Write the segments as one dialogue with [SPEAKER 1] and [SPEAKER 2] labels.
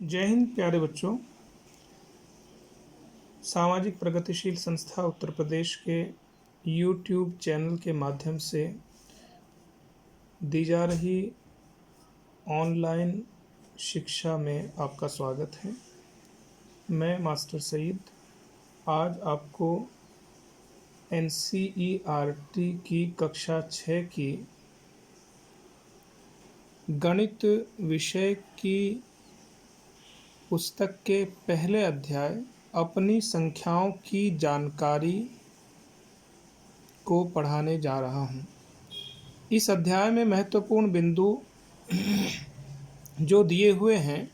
[SPEAKER 1] जय हिंद प्यारे बच्चों। सामाजिक प्रगतिशील संस्था उत्तर प्रदेश के यूट्यूब चैनल के माध्यम से दी जा रही ऑनलाइन शिक्षा में आपका स्वागत है। मैं मास्टर सईद आज आपको NCERT की कक्षा 6 की गणित विषय की पुस्तक के पहले अध्याय अपनी संख्याओं की जानकारी को पढ़ाने जा रहा हूँ। इस अध्याय में महत्वपूर्ण बिंदु जो दिए हुए हैं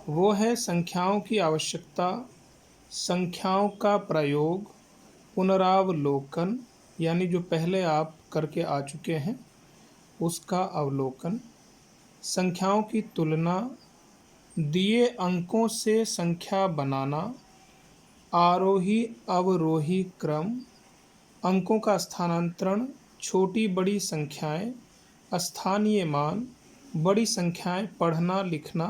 [SPEAKER 1] वो है संख्याओं की आवश्यकता, संख्याओं का प्रयोग, पुनरावलोकन यानी जो पहले आप करके आ चुके हैं उसका अवलोकन, संख्याओं की तुलना, दिए अंकों से संख्या बनाना, आरोही अवरोही क्रम, अंकों का स्थानांतरण, छोटी बड़ी संख्याएं, स्थानीय मान, बड़ी संख्याएं पढ़ना लिखना,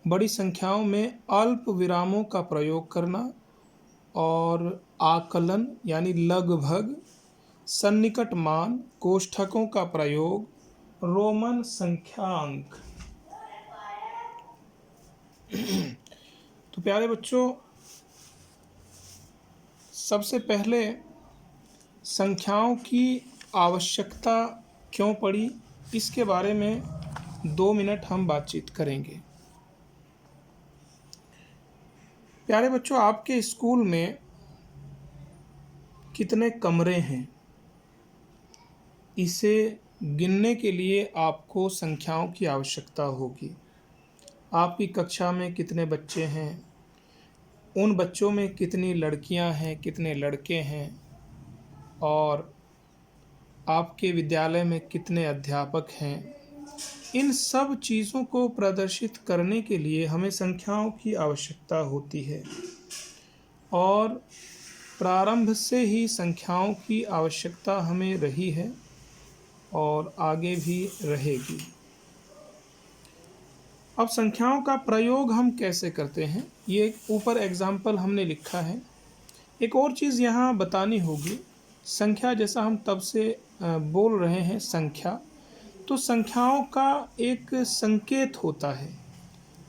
[SPEAKER 1] बड़ी संख्याओं में अल्प विरामों का प्रयोग करना और आकलन यानी लगभग, सन्निकट मान, कोष्ठकों का प्रयोग, रोमन संख्यांक। तो प्यारे बच्चों, सबसे पहले संख्याओं की आवश्यकता क्यों पड़ी इसके बारे में 2 मिनट हम बातचीत करेंगे। प्यारे बच्चों, आपके स्कूल में कितने कमरे हैं इसे गिनने के लिए आपको संख्याओं की आवश्यकता होगी। आपकी कक्षा में कितने बच्चे हैं, उन बच्चों में कितनी लड़कियां हैं, कितने लड़के हैं और आपके विद्यालय में कितने अध्यापक हैं, इन सब चीज़ों को प्रदर्शित करने के लिए हमें संख्याओं की आवश्यकता होती है और प्रारंभ से ही संख्याओं की आवश्यकता हमें रही है और आगे भी रहेगी। अब संख्याओं का प्रयोग हम कैसे करते हैं, ये ऊपर एग्जाम्पल हमने लिखा है। एक और चीज़ यहाँ बतानी होगी, संख्या जैसा हम तब से बोल रहे हैं संख्या, तो संख्याओं का एक संकेत होता है।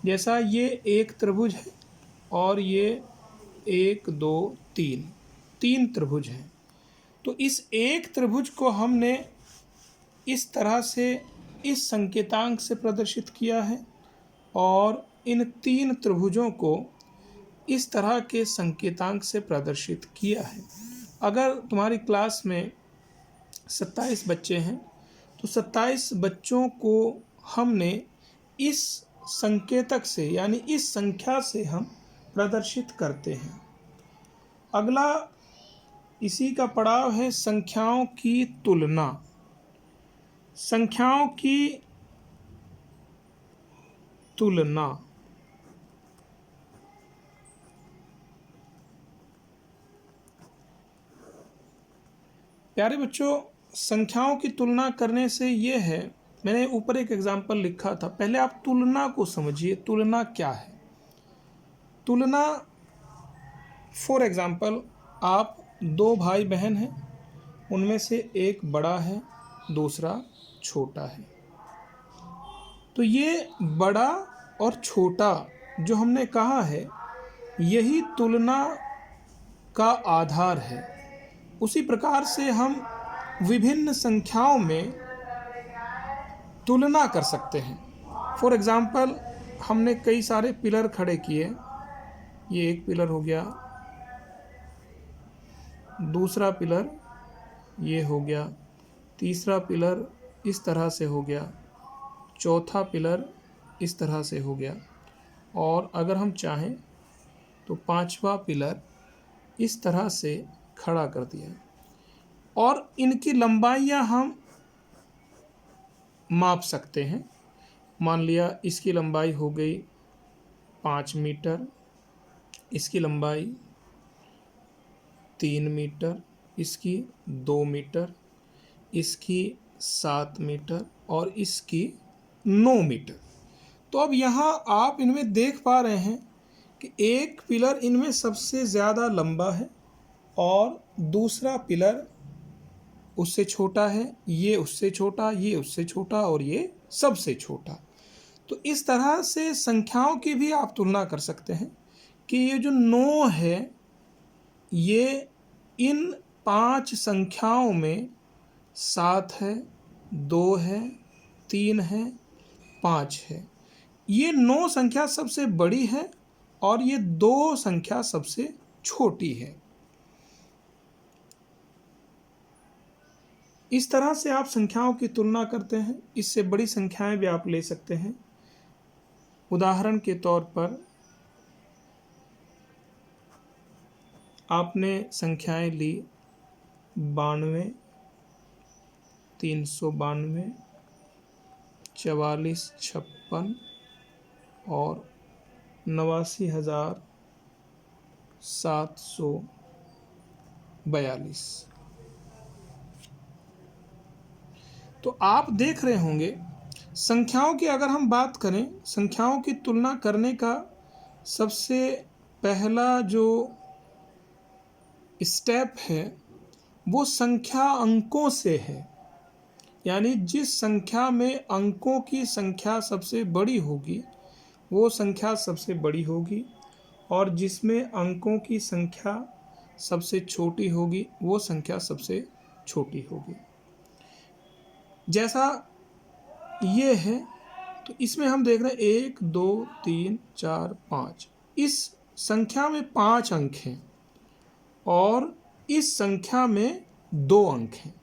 [SPEAKER 1] जैसा ये एक त्रिभुज है और ये 1 2 3 त्रिभुज हैं, तो इस एक त्रिभुज को हमने इस तरह से इस संकेतांक से प्रदर्शित किया है और इन 3 त्रिभुजों को इस तरह के संकेतांक से प्रदर्शित किया है। अगर तुम्हारी क्लास में 27 बच्चे हैं तो 27 बच्चों को हमने इस संकेतक से यानी इस संख्या से हम प्रदर्शित करते हैं। अगला इसी का पड़ाव है संख्याओं की तुलना। संख्याओं की तुलना प्यारे बच्चों, संख्याओं की तुलना करने से ये है, मैंने ऊपर एक एग्जाम्पल लिखा था, पहले आप तुलना को समझिए। तुलना क्या है? तुलना फॉर एग्जाम्पल, आप 2 भाई बहन हैं, उनमें से एक बड़ा है दूसरा छोटा है, तो ये बड़ा और छोटा जो हमने कहा है यही तुलना का आधार है। उसी प्रकार से हम विभिन्न संख्याओं में तुलना कर सकते हैं। फॉर एग्जाम्पल, हमने कई सारे पिलर खड़े किए, ये एक पिलर हो गया, दूसरा पिलर ये हो गया, तीसरा पिलर इस तरह से हो गया, चौथा पिलर इस तरह से हो गया और अगर हम चाहें तो 5वां पिलर इस तरह से खड़ा कर दिया और इनकी लंबाइयां हम माप सकते हैं। मान लिया इसकी लंबाई हो गई 5 मीटर, इसकी लंबाई 3 मीटर, इसकी 2 मीटर, इसकी 7 मीटर और इसकी 9 मीटर। तो अब यहाँ आप इनमें देख पा रहे हैं कि एक पिलर इनमें सबसे ज़्यादा लंबा है और दूसरा पिलर उससे छोटा है, ये उससे छोटा, ये उससे छोटा और ये सबसे छोटा। तो इस तरह से संख्याओं की भी आप तुलना कर सकते हैं कि ये जो 9 है, ये इन 5 संख्याओं में 7 है, 2 है, 3 है, 5 है। ये 9 संख्या सबसे बड़ी है और ये 2 संख्या सबसे छोटी है। इस तरह से आप संख्याओं की तुलना करते हैं। इससे बड़ी संख्याएं भी आप ले सकते हैं। उदाहरण के तौर पर आपने संख्याएं ली 92, 392, 44, 56 और 89,742। तो आप देख रहे होंगे संख्याओं की अगर हम बात करें, संख्याओं की तुलना करने का सबसे पहला जो स्टेप है वो संख्या अंकों से है। यानी जिस संख्या में अंकों की संख्या सबसे बड़ी होगी वो संख्या सबसे बड़ी होगी और जिसमें अंकों की संख्या सबसे छोटी होगी वो संख्या सबसे छोटी होगी। जैसा ये है तो इसमें हम देख रहे हैं 1, 2, 3, 4, 5। इस संख्या में 5 अंक हैं और इस संख्या में 2 अंक हैं।